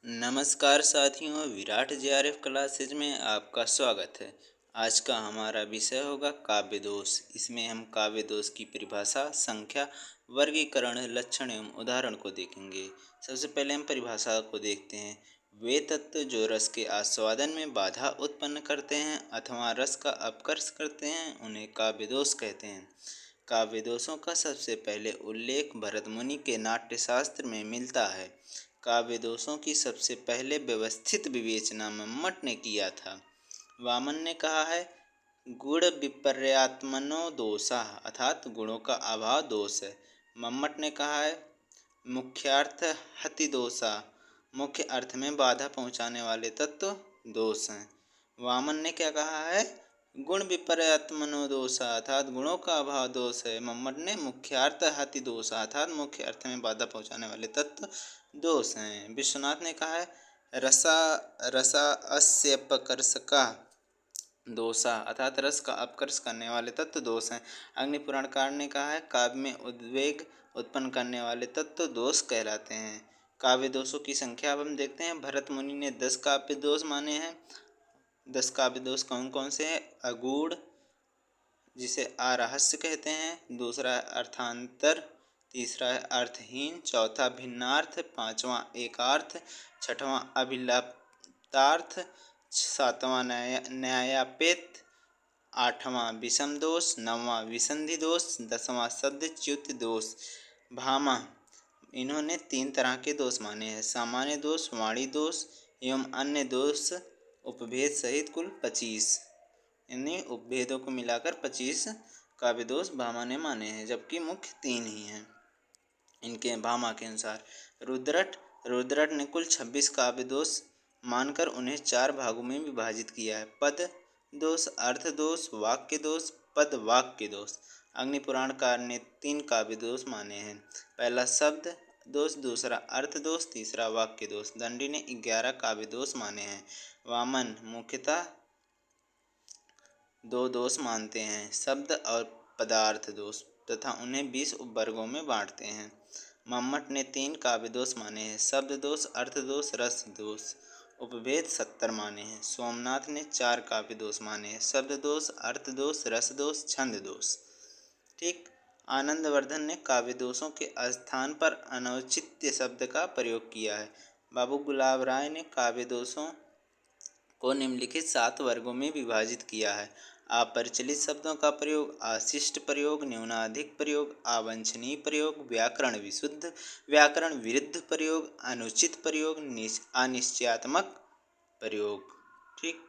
नमस्कार साथियों, Virat JRF classes में आपका स्वागत है। आज का हमारा विषय होगा काव्य दोष। इसमें हम काव्य दोष की परिभाषा, संख्या, वर्गीकरण, लक्षण एवं उदाहरण को देखेंगे। सबसे पहले हम परिभाषा को देखते हैं। वे तत्व जो रस के आस्वादन में बाधा उत्पन्न करते हैं अथवा रस का अपकर्ष करते हैं, उन्हें काव्य दोष कहते हैं। काव्य दोषों का सबसे पहले उल्लेख भरत मुनि के नाट्यशास्त्र में मिलता है। काव्य दोषों की सबसे पहले व्यवस्थित विवेचना मम्मट ने किया था। वामन ने कहा है, गुण विपर्यात्मनो दोषा, अर्थात गुणों का अभाव दोष है। मम्मट ने कहा है, मुख्यार्थ हति दोषा, मुख्य अर्थ में बाधा पहुंचाने वाले तत्व दोष हैं। वामन ने क्या कहा है, गुण विपर्यात्मनो दोषा, अर्थात गुणों का अभाव दोष है। मम्मट ने मुख्यार्थ हति दोषा, अर्थात मुख्य अर्थ में बाधा पहुंचाने वाले तत्व दोष हैं। विश्वनाथ ने कहा है, रसा रसा अस्य अपकर्षका दोषा, अर्थात रस का अपकर्ष करने वाले तत्व दोष हैं। अग्निपुराणकार ने कहा है, काव्य में उद्वेग उत्पन्न करने वाले तत्व दोष कहलाते हैं। काव्य दोषों की संख्या अब हम देखते हैं। भरत मुनि ने 10 काव्य दोष माने हैं। 10 काव्य दोष कौन कौन से हैं? अगूढ़, जिसे आरहस्य कहते हैं। दूसरा है अर्थांतर, तीसरा है अर्थहीन, चौथा भिन्नार्थ, पांचवा एकार्थ, छठवां अभिलप्तार्थ, सातवां न्यायापेत, आठवां विषम दोष, नौवां विसंधि दोष, 10वां शब्दच्युत दोष। भामा, इन्होंने 3 तरह के दोष माने हैं। सामान्य दोष, वाणी दोष एवं अन्य दोष उपभेद सहित कुल 25। इन्हीं उपभेदों को मिलाकर 25 काव्य दोष भामा ने माने हैं, जबकि मुख्य 3 ही हैं। इनके भामा के अनुसार रुद्रट ने कुल 26 काव्य दोष मानकर उन्हें 4 भागों में विभाजित किया है। पद दोष, अर्थ दोष, वाक्य दोष, पद वाक्य दोष। अग्निपुराणकार ने 3 काव्य दोष माने हैं। पहला शब्द दोष, दूसरा अर्थ दोष, तीसरा वाक्य दोष। दंडी ने 11 काव्य दोष माने हैं। वामन मुख्यतः 2 दोष मानते हैं, शब्द और पदार्थ दोष, तथा उन्हें 20 उपवर्गों में बांटते हैं। मम्मट ने 3 काव्य दोष माने हैं, शब्द दोष, अर्थ दोष, रस दोष। उपभेद 70 माने हैं। सोमनाथ ने 4 काव्य दोष माने हैं, शब्द दोष, अर्थ दोष, रस दोष, छंद दोष। ठीक। आनंदवर्धन ने काव्य दोषों के स्थान पर अनौचित्य शब्द का प्रयोग किया है। बाबू गुलाब राय ने काव्य दोषों को निम्नलिखित 7 वर्गों में विभाजित किया है। अपरिचलित शब्दों का प्रयोग, अशिष्ट प्रयोग, न्यूनाधिक प्रयोग, अवांछनीय प्रयोग, व्याकरण विशुद्ध, व्याकरण विरुद्ध प्रयोग, अनुचित प्रयोग, अनिश्चयात्मक प्रयोग। ठीक।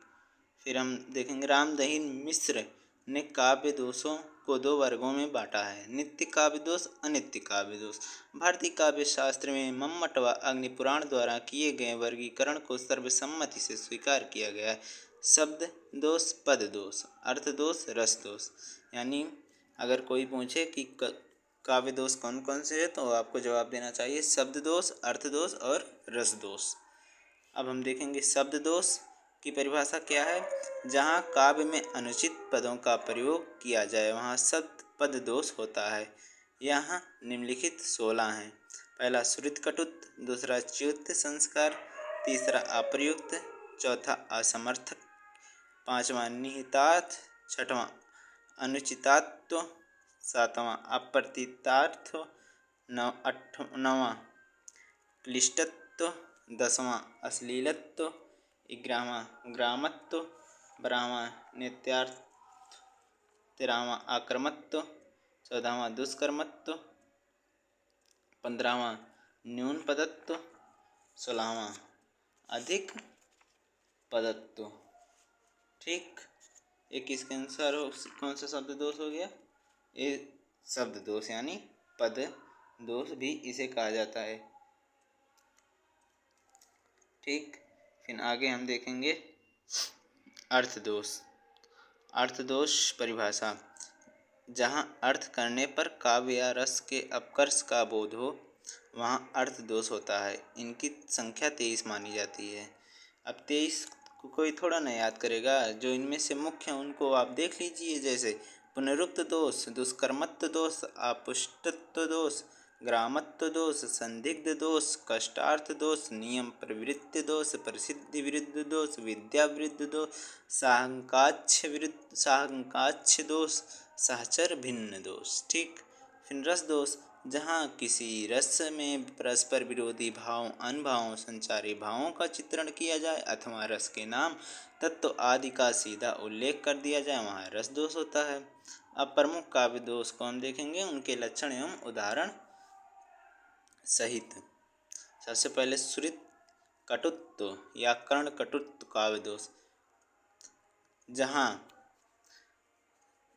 फिर हम देखेंगे, रामदहीन मिश्र ने काव्य दोषों को 2 वर्गों में बांटा है, नित्य काव्य दोष, अनित्य काव्य दोष। भारतीय काव्य शास्त्र में मम्मट व अग्निपुराण द्वारा किए गए वर्गीकरण को सर्वसम्मति से स्वीकार किया गया है। शब्द दोष, पद दोष, अर्थ दोष, रस दोष। यानी अगर कोई पूछे कि काव्य दोष कौन कौन से है, तो आपको जवाब देना चाहिए शब्द दोष, अर्थ दोष और रस दोष। अब हम देखेंगे शब्द दोष की परिभाषा क्या है। जहाँ काव्य में अनुचित पदों का प्रयोग किया जाए, वहाँ शब्द पद दोष होता है। यहाँ निम्नलिखित 16 हैं। पहला श्रुत कटुत, दूसरा च्युत संस्कार, तीसरा अप्रयुक्त, चौथा असमर्थक, पांचवा निहितार्थ, छठवां अनुचितात्व, सातवां अप्रतीतार्थ, नौवां क्लिष्टत्व, 10वां अश्लीलत्व, 11वां ग्रामत्व, 12वां नित्यार्थ, 13वां आक्रमत्व, 14वां दुष्कर्मत्व, 15वां न्यून पदत्व, 16वां अधिक पदत्व। ठीक। एक इसके अनुसार कौन सा शब्द दोष हो गया? ये शब्द दोष यानी पद दोष भी इसे कहा जाता है। ठीक। फिर आगे हम देखेंगे अर्थ दोष। अर्थ दोष परिभाषा, जहाँ अर्थ करने पर काव्य या रस के अपकर्ष का बोध हो, वहाँ अर्थ दोष होता है। इनकी संख्या 23 मानी जाती है। अब 23 को कोई थोड़ा ना याद करेगा, जो इनमें से मुख्य उनको आप देख लीजिए, जैसे पुनरुक्त दोष, दुष्कर्मत्व दोष, अपुष्टत्व दोष, ग्रामत्व दोष, संदिग्ध दोष, कष्टार्थ दोष, नियम प्रवृत्ति दोष, प्रसिद्धि विरुद्ध दोष, विद्या विरुद्ध दोष, साहंकाक्ष दोष, सहचर भिन्न दोष। ठीक। फिर रस दोष, जहाँ किसी रस में परस्पर विरोधी भाव, अनुभावों, संचारी भावों का चित्रण किया जाए अथवा रस के नाम, तत्व आदि का सीधा उल्लेख कर दिया जाए, वहाँ रस दोष होता है। अब प्रमुख काव्य दोष को हम देखेंगे, उनके लक्षण एवं उदाहरण सहित। सबसे पहले सुरित कटुत्व या कर्ण कटुत्व काव्य दोष,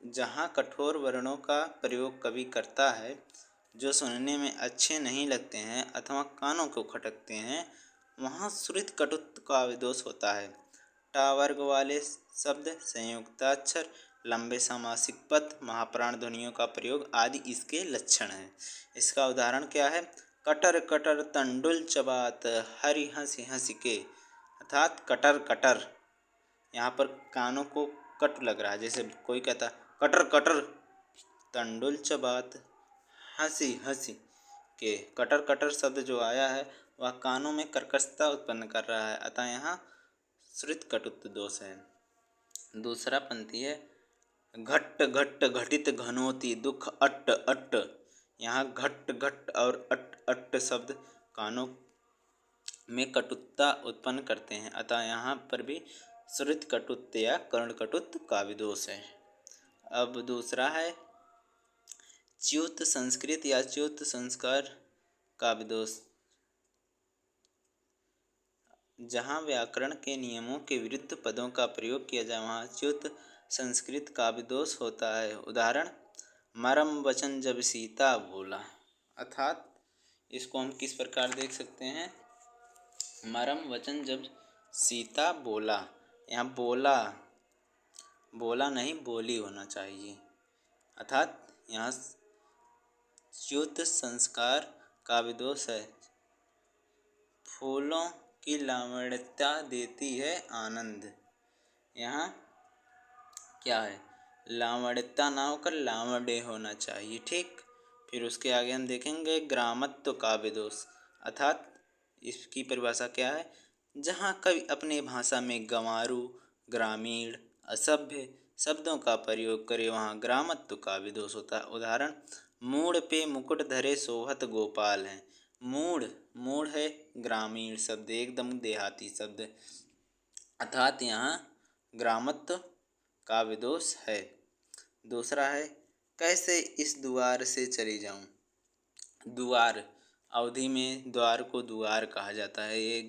जहाँ कठोर वर्णों का प्रयोग कवि करता है जो सुनने में अच्छे नहीं लगते हैं अथवा कानों को खटकते हैं, वहाँ सुरित कटुत्व काव्य दोष होता है। टा वर्ग वाले शब्द, संयुक्ताक्षर, लंबे समासिक पद, महाप्राण ध्वनियों का प्रयोग आदि इसके लक्षण हैं। इसका उदाहरण क्या है? कटर कटर तंडुल चबात हरि हंसी हंसी के, अर्थात कटर कटर यहाँ पर कानों को कट लग रहा है। जैसे कोई कहता कटर कटर तंडुल चबात हंसी हंसी के, कटर कटर शब्द जो आया है वह कानों में कर्कशता उत्पन्न कर रहा है, अतः यहाँ श्रुत कटुत्व दोष है। दूसरा पंक्ति है घट्ट घट्ट घटित घनोति दुख अट्ट अट्ट, यहाँ घट्ट घट्ट और अट्ट अट्ट शब्द कानों में कटुत्ता उत्पन्न करते हैं, अतः यहाँ पर भी श्रुत कटुत्व या कर्ण कटुत्व काव्य दोष है। अब दूसरा है च्युत संस्कृत या च्युत संस्कार काव्य दोष, जहाँ व्याकरण के नियमों के विरुद्ध पदों का प्रयोग किया जाए, वहाँ च्युत संस्कृत काव्य दोष होता है। उदाहरण मरम वचन जब सीता बोला, अर्थात इसको हम किस प्रकार देख सकते हैं? मरम वचन जब सीता बोला, यहाँ बोला बोला नहीं बोली होना चाहिए, अर्थात यहाँ च्युत संस्कार काव्य दोष है। फूलों की लावण्यता देती है आनंद, यहाँ क्या है? लावण्यता ना होकर लावण्य होना चाहिए। ठीक। फिर उसके आगे हम देखेंगे ग्रामत्व काव्य दोष, अर्थात इसकी परिभाषा क्या है? जहाँ कवि अपने भाषा में गंवारू, ग्रामीण, असभ्य शब्दों का प्रयोग करे, वहाँ ग्रामत्व काव्य दोष होता है। उदाहरण मूड़ पे मुकुट धरे सोहत गोपाल है। मूड़ है ग्रामीण शब्द, एकदम देहाती शब्द, अर्थात यहाँ ग्रामत्व काव्य दोष है। दूसरा है कैसे इस द्वार से चली जाऊँ। द्वार अवधि में द्वार को दुआर कहा जाता है, ये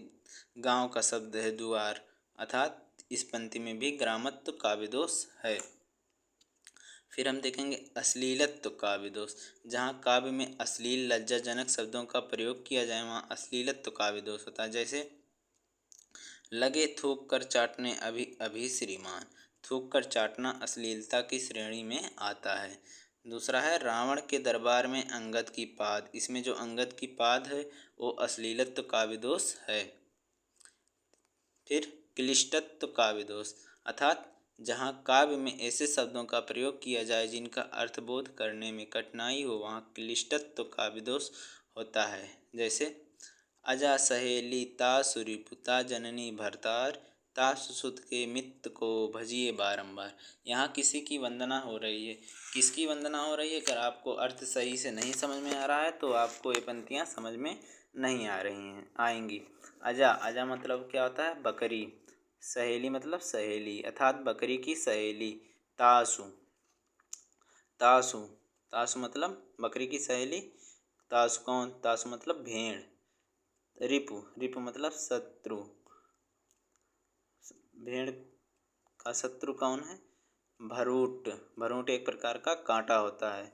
गांव का शब्द है द्वार, अर्थात इस पंक्ति में भी ग्रामत्व काव्य दोष है। फिर हम देखेंगे अश्लीलत्व काव्य दोष, जहाँ काव्य में अश्लील लज्जाजनक शब्दों का प्रयोग किया जाए, वहाँ अश्लीलत्व काव्य दोष होता है। जैसे लगे थूक कर चाटने अभी अभी श्रीमान, थूक कर चाटना अश्लीलता की श्रेणी में आता है। दूसरा है रावण के दरबार में अंगद की पाद, इसमें जो अंगद की पाद है वो अश्लीलत्व काव्य दोष है। फिर क्लिष्टत्व काव्य दोष, अर्थात जहाँ काव्य में ऐसे शब्दों का प्रयोग किया जाए जिनका अर्थबोध करने में कठिनाई हो, वहाँ क्लिष्टत्व काव्य दोष होता है। जैसे अजा सहेली तासु रिपुता जननी भरतार, तासु सुत के मित्र को भजिए बारंबार, यहाँ किसी की वंदना हो रही है। किसकी वंदना हो रही है? अगर आपको अर्थ सही से नहीं समझ में आ रहा है तो आपको ये पंक्तियाँ समझ में नहीं आ रही हैं, आएंगी। अजा मतलब क्या होता है? बकरी। सहेली मतलब सहेली, अर्थात बकरी की सहेली। तासु तासु तासु मतलब बकरी की सहेली। तासु कौन? तासु मतलब भेड़। रिपु मतलब शत्रु। भेड़ का शत्रु कौन है? भरूट एक प्रकार का कांटा होता है।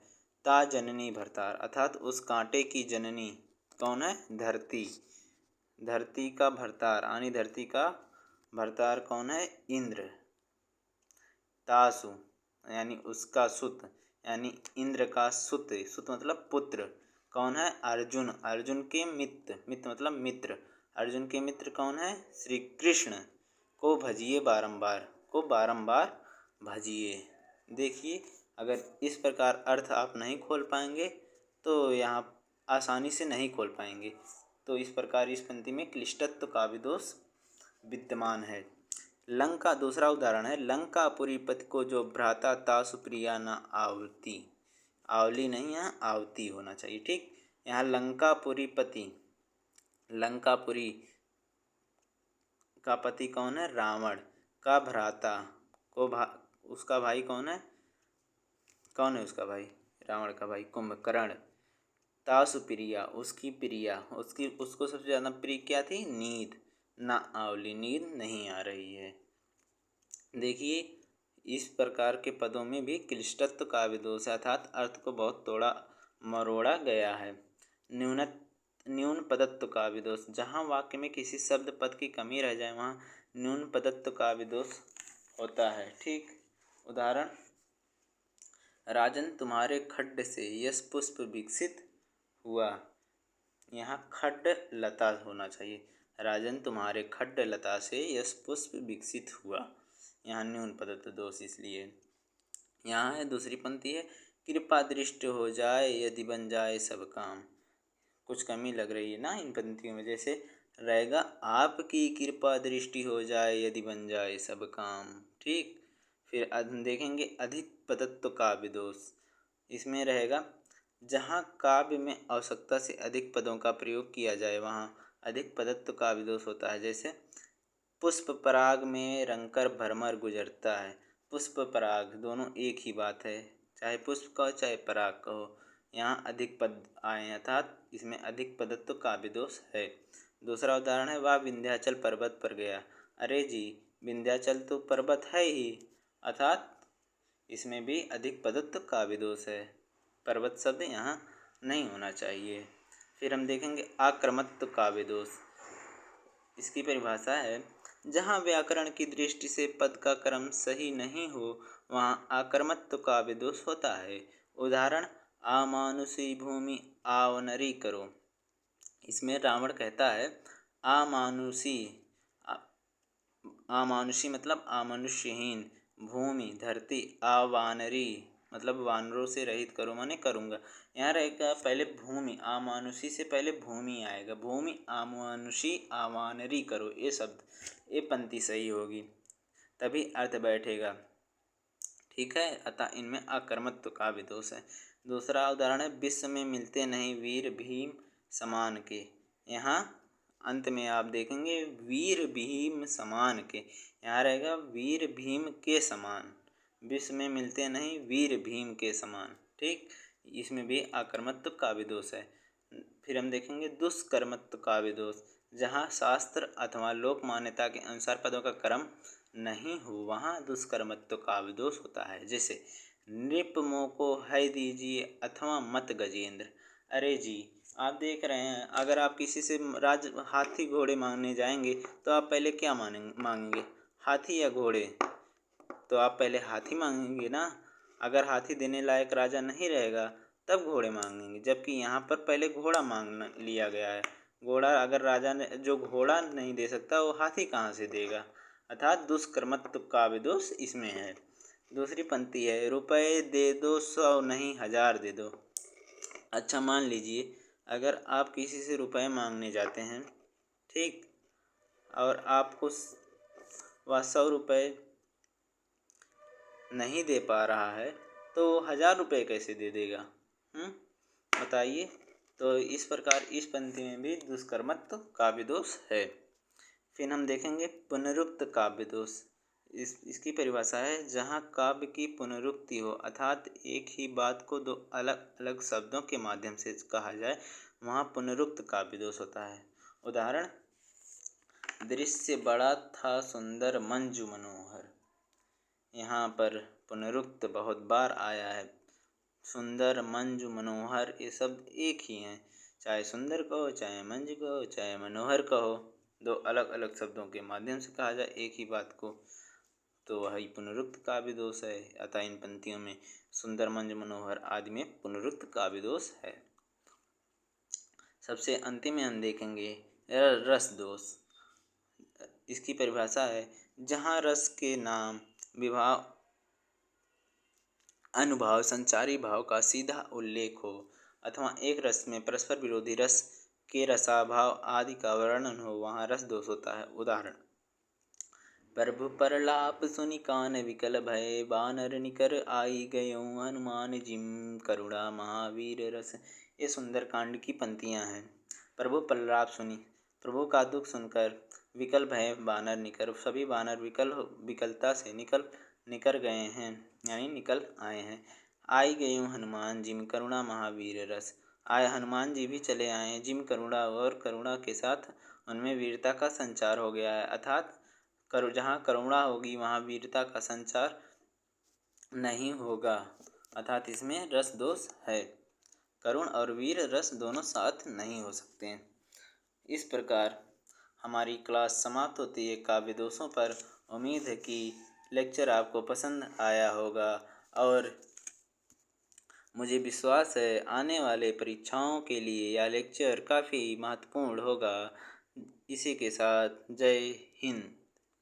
ता जननी भरतार, अर्थात उस कांटे की जननी कौन है? धरती का भरतार, यानी धरती का भरतार कौन है? इंद्र। तासु यानी उसका सुत, यानी इंद्र का सुत मतलब पुत्र कौन है? अर्जुन के मित्र मतलब मित्र। अर्जुन के मित्र कौन है? श्री कृष्ण। को भजिए बारंबार, को बारंबार भजिए। देखिए, अगर इस प्रकार अर्थ आप नहीं खोल पाएंगे तो यहाँ आसानी से नहीं खोल पाएंगे। तो इस प्रकार इस पंक्ति में क्लिष्टत्व काव्य दोष विद्यमान है। लंका दूसरा उदाहरण है, लंकापुरी पति को जो भ्राता तासु प्रिया न आवती। आवली नहीं, यहाँ आवती होना चाहिए। ठीक, यहाँ लंकापुरी पति, लंकापुरी का पति कौन है? रावण। का भ्राता को उसका भाई कौन है? कौन है उसका भाई? रावण का भाई कुंभकर्ण। तासु प्रिया, उसकी प्रिया, उसको सबसे ज़्यादा प्रिय क्या थी? नींद। ना आवली, नींद नहीं आ रही है। देखिए इस प्रकार के पदों में भी क्लिष्टत्व काव्य दोष है, अर्थात अर्थ को बहुत तोड़ा मरोड़ा गया है। न्यून पदत्व काव्य दोष, जहाँ वाक्य में किसी शब्द पद की कमी रह जाए वहाँ न्यून पदत्व काव्य दोष होता है। ठीक, उदाहरण, राजन तुम्हारे खड्ड से यश पुष्प विकसित हुआ। यहाँ खड्ड लता होना चाहिए। राजन तुम्हारे खड्ड लता से यश पुष्प विकसित हुआ। यहाँ न्यून पदत्व दोष इसलिए। यहाँ है दूसरी पंक्ति है, कृपा दृष्टि हो जाए यदि बन जाए सब काम। कुछ कमी लग रही है ना इन पंक्तियों में, जैसे रहेगा आपकी कृपा दृष्टि हो जाए यदि बन जाए सब काम। ठीक, फिर देखेंगे अधिक पदत्व काव्य दोष। इसमें रहेगा जहाँ काव्य में आवश्यकता से अधिक पदों का प्रयोग किया जाए वहाँ अधिक पदत्व काव्य दोष होता है। जैसे पुष्प पराग में रंगकर भ्रमर गुजरता है। पुष्प पराग दोनों एक ही बात है, चाहे पुष्प कहो चाहे पराग कहो। यहाँ अधिक पद आए अर्थात इसमें अधिक पदत्व काव्य दोष है। दूसरा उदाहरण है, वह विंध्याचल पर्वत पर गया। अरे जी, विंध्याचल तो पर्वत है ही, अर्थात इसमें भी अधिक पदत्व काव्य दोष है। पर्वत शब्द यहाँ नहीं होना चाहिए। फिर हम देखेंगे आक्रमत्व काव्य दोष। इसकी परिभाषा है, जहाँ व्याकरण की दृष्टि से पद का क्रम सही नहीं हो वहाँ आक्रमत्व काव्य दोष होता है। उदाहरण, आमानुषी भूमि आवनरी करो। इसमें रावण कहता है आमानुषी, आमानुषी मतलब आमनुष्यहीन, भूमि धरती, आवानरी मतलब वानरों से रहित करो, माने करूँगा। यहाँ रहेगा पहले भूमि, आमानुषी से पहले भूमि आएगा, भूमि आमानुषी आवानरी करो, ये शब्द ये पंक्ति सही होगी, तभी अर्थ बैठेगा। ठीक है, अतः इनमें आकर्मत्व का भी दोष है। दूसरा उदाहरण है, विश्व में मिलते नहीं वीर भीम समान के। यहाँ अंत में आप देखेंगे वीर भीम समान के, यहाँ रहेगा वीर भीम के समान। विश्व में मिलते नहीं वीर भीम के समान। ठीक, इसमें भी आकर्मत्व का भी दोष है। फिर हम देखेंगे दुष्कर्मत्व का भी दोष, जहाँ शास्त्र अथवा लोक मान्यता के अनुसार पदों का क्रम नहीं हो वहाँ दुष्कर्मत्व का भी दोष होता है। जैसे नृप मोको है दीजिए अथवा मत गजेंद्र। अरे जी, आप देख रहे हैं अगर आप किसी से हाथी घोड़े मांगने जाएंगे तो आप पहले क्या मांगेंगे, हाथी या घोड़े? तो आप पहले हाथी मांगेंगे ना। अगर हाथी देने लायक राजा नहीं रहेगा तब घोड़े मांगेंगे, जबकि यहाँ पर पहले घोड़ा मांग लिया गया है। घोड़ा अगर राजा ने जो घोड़ा नहीं दे सकता वो हाथी कहाँ से देगा, अर्थात दुष्कर्मत्व का भी दोष इसमें है। दूसरी पंक्ति है, रुपए दे दो 100 नहीं 1000 दे दो। अच्छा, मान लीजिए अगर आप किसी से रुपए मांगने जाते हैं, ठीक, और आपको वह 100 रुपये नहीं दे पा रहा है तो 1000 रुपये कैसे दे देगा? बताइए। तो इस प्रकार इस पंक्ति में भी दुष्कर्मत्व काव्य दोष है। फिर हम देखेंगे पुनरुक्त काव्य दोष। इसकी परिभाषा है, जहाँ काव्य की पुनरुक्ति हो अर्थात एक ही बात को दो अलग अलग शब्दों के माध्यम से कहा जाए वहाँ पुनरुक्त काव्य दोष होता है। उदाहरण, दृश्य बड़ा था सुंदर मंजू मनोहर। यहाँ पर पुनरुक्त बहुत बार आया है। सुंदर मंजू मनोहर ये शब्द एक ही हैं, चाहे सुंदर कहो चाहे मंजू कहो चाहे मनोहर कहो, दो अलग अलग शब्दों के माध्यम से कहा जाए एक ही बात को तो वही पुनरुक्त काव्य दोष है। अतः इन पंक्तियों में सुंदर मंजू मनोहर आदि में पुनरुक्त काव्य दोष है। सबसे अंतिम में हम देखेंगे रस दोष। इसकी परिभाषा है, जहाँ रस के नाम विभाव अनुभाव संचारी भाव का सीधा उल्लेख हो अथवा एक रस में परस्पर विरोधी रस के रसाभाव आदि का वर्णन हो, वहाँ रस दोष होता है। उदाहरण: प्रभु प्रलाप सुनि कान विकल भय, बानर निकर आई गयो हनुमान जिम करुणा महावीर रस। ये सुंदर कांड की पंक्तियाँ हैं। प्रभु प्रलाप सुनी, प्रभु का दुख सुनकर, विकल भय बानर निकर, सभी बानर विकलता से निकर गए हैं, यानी निकल आए हैं। आई गयो हनुमान जिम करुणा महावीर रस, आए हनुमान जी भी चले आए हैं, जिम करुणा, और करुणा के साथ उनमें वीरता का संचार हो गया है। अर्थात जहाँ करुणा होगी वहाँ वीरता का संचार नहीं होगा, अर्थात इसमें रस दोष है। करुण और वीर रस दोनों साथ नहीं हो सकते हैं। इस प्रकार हमारी क्लास समाप्त होती है काव्य दोषों पर। उम्मीद है कि लेक्चर आपको पसंद आया होगा और मुझे विश्वास है आने वाले परीक्षाओं के लिए यह लेक्चर काफ़ी महत्वपूर्ण होगा। इसी के साथ जय हिंद।